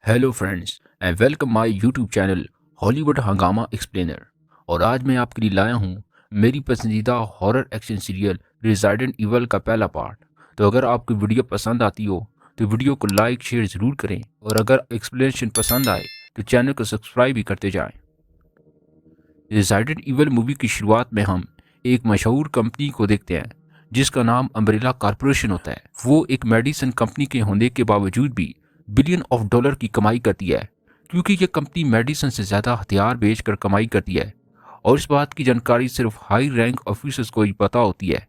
Hello friends and welcome my YouTube channel Hollywood हंगामा explainer. और आज मैं आपके लिए लाया हूँ मेरी पसंदीदा horror action serial resident evil का पहला पार्ट। तो अगर आपको वीडियो पसंद आती हो तो वीडियो को लाइक शेयर ज़रूर करें, और अगर एक्सप्लेनेशन पसंद आए तो चैनल को सब्सक्राइब भी करते जाएं। रेजिडेंट इवल मूवी की शुरुआत में हम एक मशहूर कंपनी को देखते हैं जिसका नाम अम्ब्रेला कॉरपोरेशन होता है। वो एक मेडिसिन कंपनी के होने के बावजूद भी बिलियन ऑफ डॉलर की कमाई करती है, क्योंकि ये कंपनी मेडिसिन से ज़्यादा हथियार बेचकर कमाई करती है, और इस बात की जानकारी सिर्फ हाई रैंक ऑफिसर्स को ही पता होती है।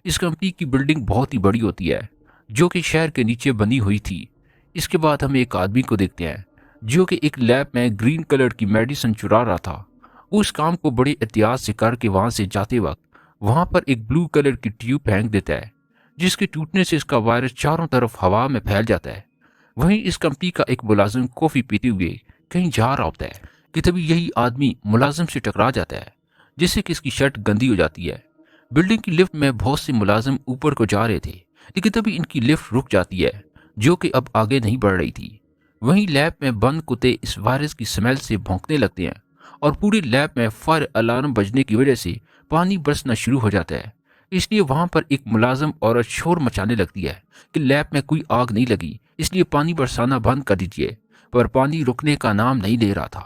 इस कंपनी की बिल्डिंग बहुत ही बड़ी होती है जो कि शहर के नीचे बनी हुई थी। इसके बाद हम एक आदमी को देखते हैं जो कि एक लैब में ग्रीन कलर की मेडिसिन चुरा रहा था। वो इस काम को बड़े एहतियात से करके वहां से जाते वक्त वहां पर एक ब्लू कलर की ट्यूब फेंक देता है, जिसके टूटने से इसका वायरस चारों तरफ हवा में फैल जाता है। वहीं इस कंपनी का एक मुलाजिम कॉफी पीते हुए कहीं जा रहा होता है कि तभी यही आदमी मुलाजिम से टकरा जाता है, जिससे कि इसकी शर्ट गंदी हो जाती है। बिल्डिंग की लिफ्ट में बहुत से मुलाजिम ऊपर को जा रहे थे, लेकिन तभी इनकी लिफ्ट रुक जाती है जो कि अब आगे नहीं बढ़ रही थी। वहीं लैब में बंद कुत्ते इस वायरस की स्मेल से भौंकने लगते हैं, और पूरी लैब में फायर अलार्म बजने की वजह से पानी बरसना शुरू हो जाता है। इसलिए वहां पर एक मुलाजिम औरत शोर मचाने लगती है कि लैब में कोई आग नहीं लगी, इसलिए पानी बरसाना बंद कर दीजिए। पर पानी रुकने का नाम नहीं ले रहा था।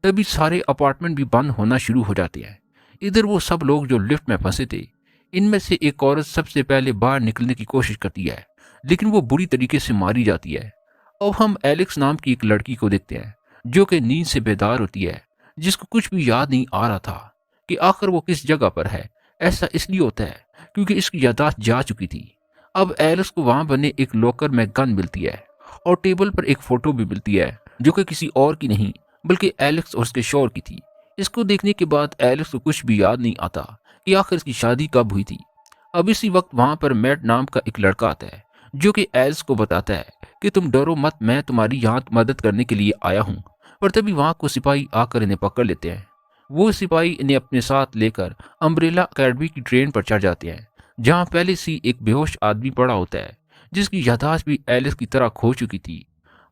तभी सारे अपार्टमेंट भी बंद होना शुरू हो जाते हैं। इधर वो सब लोग जो लिफ्ट में फंसे थे, इनमें से एक औरत सबसे पहले बाहर निकलने की कोशिश करती है, लेकिन वो बुरी तरीके से मारी जाती है। अब हम एलेक्स नाम की एक लड़की को देखते हैं जो कि नींद से बेदार होती है, जिसको कुछ भी याद नहीं आ रहा था कि आखिर वो किस जगह पर है। ऐसा इसलिए होता है क्योंकि इसकी यादाश्त जा चुकी थी। अब एलेक्स को वहां बने एक लॉकर में गन मिलती है, और टेबल पर एक फोटो भी मिलती है जो कि किसी और की नहीं बल्कि एलेक्स और उसके शौहर की थी। इसको देखने के बाद एलेक्स को कुछ भी याद नहीं आता कि आखिर इसकी शादी कब हुई थी। अब इसी वक्त वहां पर मैट नाम का एक लड़का आता है जो कि एल्स को बताता है कि तुम डरो मत, मैं तुम्हारी यहाँ मदद करने के लिए आया हूँ। पर तभी वहां को सिपाही आकर इन्हें पकड़ लेते हैं। वो सिपाही इन्हें अपने साथ लेकर अम्ब्रेला अकेडमी की ट्रेन पर चढ़ जाते हैं, जहाँ पहले से एक बेहोश आदमी पड़ा होता है जिसकी याददाश्त भी एलिस की तरह खो चुकी थी।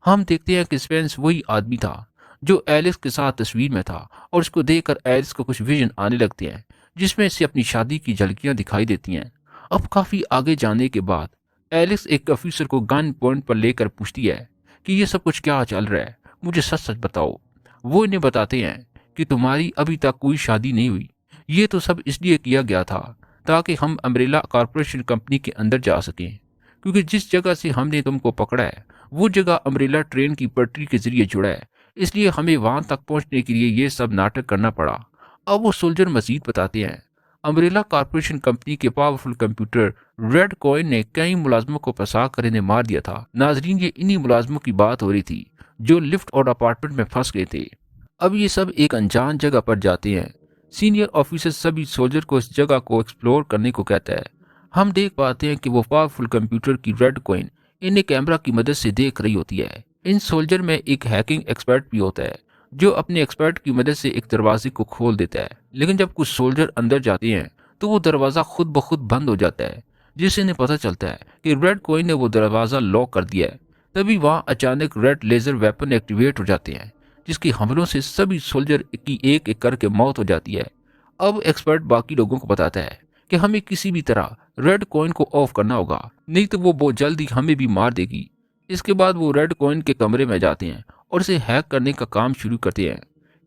हम देखते हैं कि स्पेंस वही आदमी था जो एलिस के साथ तस्वीर में था, और उसको देखकर एलिस को कुछ विजन आने लगते हैं जिसमें से अपनी शादी की झलकियां दिखाई देती हैं। अब काफी आगे जाने के बाद एलिस एक ऑफिसर को गन पॉइंट पर लेकर पूछती है कि ये सब कुछ क्या चल रहा है, मुझे सच सच बताओ। वो इन्हें बताते हैं कि तुम्हारी अभी तक कोई शादी नहीं हुई, ये तो सब इसलिए किया गया था ताकि हम अम्ब्रेला कॉरपोरेशन कंपनी के अंदर जा सकें, क्योंकि जिस जगह से हमने तुमको पकड़ा है वो जगह अम्ब्रेला ट्रेन की पटरी के जरिए जुड़ा है, इसलिए हमें वहां तक पहुंचने के लिए ये सब नाटक करना पड़ा। अब वो सोल्जर मजीद बताते हैं अम्ब्रेला कॉरपोरेशन कंपनी के पावरफुल कंप्यूटर रेड कॉइन ने कई मुलाजमों को फंसा कर इन्हें मार दिया था। नाजरीन, ये इन्हीं मुलाजमों की बात हो रही थी जो लिफ्ट और अपार्टमेंट में फंस गए थे। अब ये सब एक अनजान जगह पर जाते हैं। सीनियर ऑफिसर सभी सोल्जर को इस जगह को एक्सप्लोर करने को कहता है। हम देख पाते हैं कि वो पावरफुल कंप्यूटर की रेड कॉइन इन्हें कैमरा की मदद से देख रही होती है। इन सोल्जर में एक हैकिंग एक्सपर्ट भी होता है जो अपने एक्सपर्ट की मदद से एक दरवाजे को खोल देता है, लेकिन जब कुछ सोल्जर अंदर जाते हैं तो वो दरवाजा खुद ब खुद बंद हो जाता है, जिससे इन्हें पता चलता है कि रेड कॉइन ने वो दरवाजा लॉक कर दिया है। तभी वहां अचानक रेड लेजर वेपन एक्टिवेट हो जाते हैं, जिसके हमलों से सभी सोल्जर की एक एक करके मौत हो जाती है। अब एक्सपर्ट बाकी लोगों को बताता है कि हमें किसी भी तरह रेड कॉइन को ऑफ करना होगा, नहीं तो वो बहुत जल्दी हमें भी मार देगी। इसके बाद वो रेड कॉइन के कमरे में जाते हैं और इसे हैक करने का काम शुरू करते हैं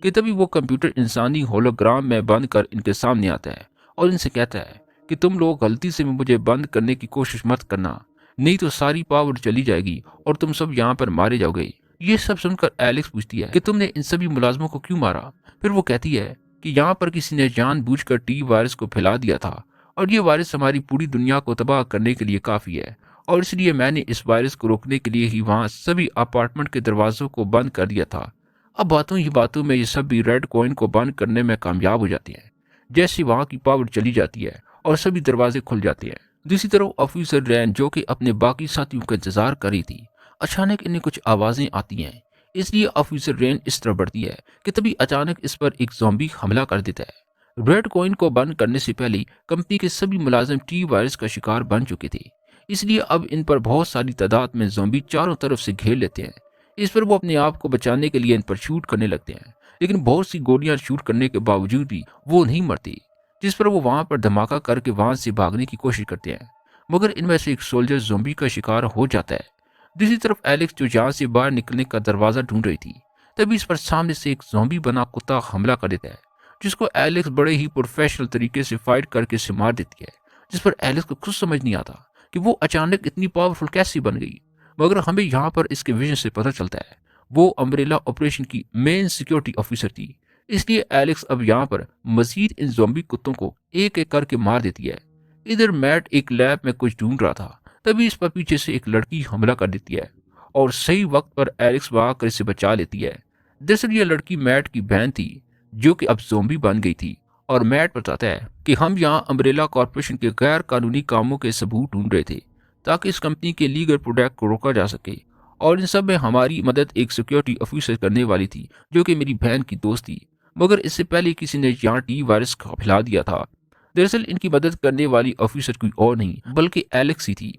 कि तभी वो कंप्यूटर इंसानी होलोग्राम में बंद कर इनके सामने आता है और इनसे कहता है कि तुम लोग गलती से भी मुझे बंद करने की कोशिश मत करना, नहीं तो सारी पावर चली जाएगी और तुम सब यहाँ पर मारे जाओगे। ये सब सुनकर एलेक्स पूछती है कि तुमने इन सभी मुलाजमों को क्यों मारा। फिर वो कहती है कि यहाँ पर किसी ने जानबूझकर टी वायरस को फैला दिया था, और ये वायरस हमारी पूरी दुनिया को तबाह करने के लिए काफ़ी है, और इसलिए मैंने इस वायरस को रोकने के लिए ही वहाँ सभी अपार्टमेंट के दरवाजों को बंद कर दिया था। अब बातों ही बातों में ये सब भी रेड कॉइन को बंद करने में कामयाब हो जाती हैं। जैसे वहाँ की पावर चली जाती है और सभी दरवाजे खुल जाते हैं। दूसरी तरफ ऑफिसर रैन जो कि अपने बाकी साथियों का इंतजार कर रही थी, अचानक इन्हें कुछ आवाजें आती हैं, इसलिए ऑफिसर रेन इस तरफ बढ़ती है कि तभी अचानक इस पर एक ज़ॉम्बी हमला कर देता है। रेड कॉइन को बंद करने से पहले कंपनी के सभी मुलाजिम टी वायरस का शिकार बन चुके थे, इसलिए अब इन पर बहुत सारी तादाद में ज़ॉम्बी चारों तरफ से घेर लेते हैं। इस पर वो अपने आप को बचाने के लिए इन पर शूट करने लगते हैं, लेकिन बहुत सी गोलियां शूट करने के बावजूद भी वो नहीं मरती, जिस पर वो वहां पर धमाका करके वहां से भागने की कोशिश करते हैं, मगर इनमें से एक सोल्जर ज़ोंबी का शिकार हो जाता है। दूसरी तरफ एलेक्स जो यहाँ से बाहर निकलने का दरवाजा ढूंढ रही थी, तभी इस पर सामने से एक ज़ोंबी बना कुत्ता हमला कर देता है, जिसको एलेक्स बड़े ही प्रोफेशनल तरीके से फाइट करके इसे मार देती है, जिस पर एलेक्स को खुद समझ नहीं आता कि वो अचानक इतनी पावरफुल कैसे बन गई। मगर हमें यहाँ पर इसके विजन से पता चलता है वो अम्ब्रेला ऑपरेशन की मेन सिक्योरिटी ऑफिसर थी, इसलिए एलेक्स अब यहाँ पर मजीद इन ज़ॉम्बी कुत्तों को एक एक करके मार देती है। इधर मैट एक लैब में कुछ ढूंढ रहा था, तभी इस पर पीछे से एक लड़की हमला कर देती है और सही वक्त पर एलेक्स वहां कर इसे बचा लेती है। दरअसल ये लड़की मैट की बहन थी, जो कि अब ज़ॉम्बी बन गई थी, और मैट बताता है कि हम यहाँ अम्ब्रेला कॉरपोरेशन के गैर कानूनी कामों के सबूत ढूंढ रहे थे ताकि इस कंपनी के लीगल प्रोडक्ट को रोका जा सके, और इन सब में हमारी मदद एक सिक्योरिटी ऑफिसर करने वाली थी जो कि मेरी बहन की दोस्त थी, मगर इससे पहले किसी ने यहाँ टी वायरस फैला दिया था। दरअसल इनकी मदद करने वाली ऑफिसर कोई और नहीं बल्कि एलेक्स ही थी,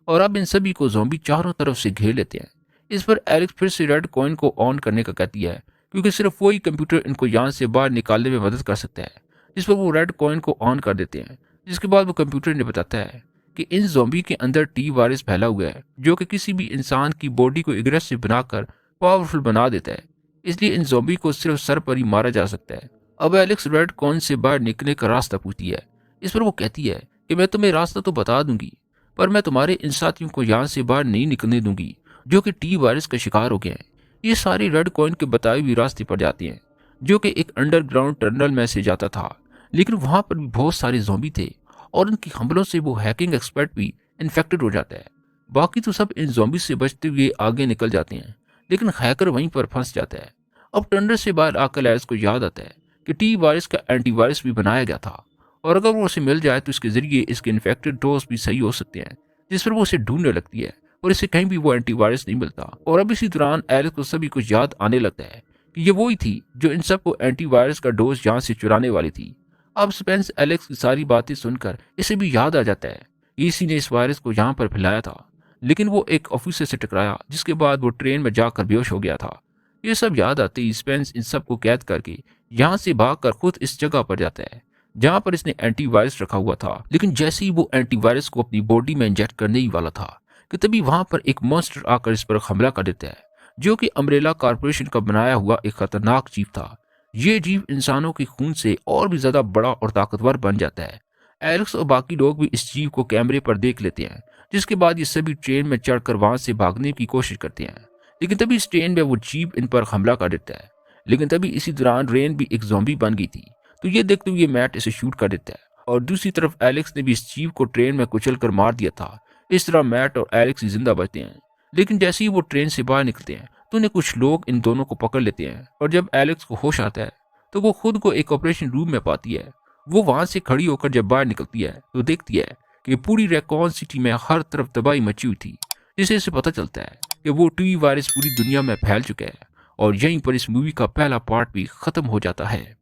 और अब इन सभी को ज़ॉम्बी चारों तरफ से घेर लेते हैं। इस पर एलेक्स फिर से रेड कॉइन को ऑन करने का कहती है, क्योंकि सिर्फ वही कंप्यूटर इनको यहाँ से बाहर निकालने में मदद कर सकता है। जिस पर वो रेड कॉइन को ऑन कर देते हैं, जिसके बाद वो कंप्यूटर ने बताता है कि इन ज़ॉम्बी के अंदर टी वायरस फैला हुआ है, जो कि किसी भी इंसान की बॉडी को एग्रेसिव बनाकर पावरफुल बना देता है, इसलिए इन ज़ॉम्बी को सिर्फ सर पर ही मारा जा सकता है। अब एलेक्स रेड कॉइन से बाहर निकलने का रास्ता पूछती है। इस पर वो कहती है कि मैं तुम्हें रास्ता तो बता दूंगी, पर मैं तुम्हारे इन साथियों को यहाँ से बाहर नहीं निकलने दूंगी जो कि टी वायरस का शिकार हो गए हैं। ये सारे रेड कॉइन के बताए हुए रास्ते पर जाते हैं, जो कि एक अंडरग्राउंड टनल में से जाता था, लेकिन वहां पर भी बहुत सारे ज़ॉम्बी थे और उनके हमलों से वो हैकिंग एक्सपर्ट भी इन्फेक्टेड हो जाता है। बाकी तो सब इन ज़ॉम्बी से बचते हुए आगे निकल जाते हैं, लेकिन हैकर वहीं पर फंस जाता है। अब टनल से बाहर आकर एलेक्स को याद आता है कि टी वायरस का एंटीवायरस भी बनाया गया था, और अगर वो उसे मिल जाए तो इसके जरिए इसके इन्फेक्टेड डोज भी सही हो सकते हैं, जिस पर वो उसे ढूंढने लगती है और इसे कहीं भी वो एंटीवायरस नहीं मिलता। और अब इसी दौरान एलेक्स को सभी कुछ याद आने लगता है कि ये वही थी जो इन सबको एंटीवायरस का डोज यहाँ से चुराने वाली थी। अब स्पेंस एलेक्स की सारी बातें सुनकर इसे भी याद आ जाता है इसी ने इस वायरस को यहाँ पर फैलाया था, लेकिन वो एक ऑफिसर से टकराया, जिसके बाद वो ट्रेन में जाकर बेहोश हो गया था। ये सब याद आते ही स्पेंस इन सबको कैद करके यहाँ से भागकर खुद इस जगह पर जाता है जहाँ पर इसने एंटीवायरस रखा हुआ था। लेकिन जैसे ही वो एंटीवायरस को अपनी बॉडी में इंजेक्ट करने ही वाला था कि तभी वहां पर एक मॉन्स्टर आकर इस पर हमला कर देता है, जो कि अम्ब्रेला कॉरपोरेशन का बनाया हुआ एक खतरनाक जीव था। ये जीव इंसानों के खून से और भी ज्यादा बड़ा और ताकतवर बन जाता है। एलेक्स और बाकी लोग भी इस जीव को कैमरे पर देख लेते हैं, जिसके बाद ये सभी ट्रेन में चढ़कर वहां से भागने की कोशिश करते हैं, लेकिन तभी इस ट्रेन में वो जीव इन पर हमला कर देता है। लेकिन तभी इसी दौरान रेन भी एक ज़ॉम्बी बन गई थी, तो ये देखते हुए मैट इसे शूट कर देता है, और दूसरी तरफ एलेक्स ने भी इस जीव को ट्रेन में कुचल कर मार दिया था। इस तरह मैट और एलेक्स ही जिंदा बचते हैं। लेकिन जैसे ही वो ट्रेन से बाहर निकलते हैं तो उन्हें कुछ लोग इन दोनों को पकड़ लेते हैं, और जब एलेक्स को होश आता है तो वो खुद को एक ऑपरेशन रूम में पाती है। वो वहां से खड़ी होकर जब बाहर निकलती है तो देखती है कि पूरी रैकॉन सिटी में हर तरफ तबाही मची हुई थी, जिससे इसे पता चलता है कि वो टी वायरस पूरी दुनिया में फैल चुका है। और यहीं पर इस मूवी का पहला पार्ट भी खत्म हो जाता है।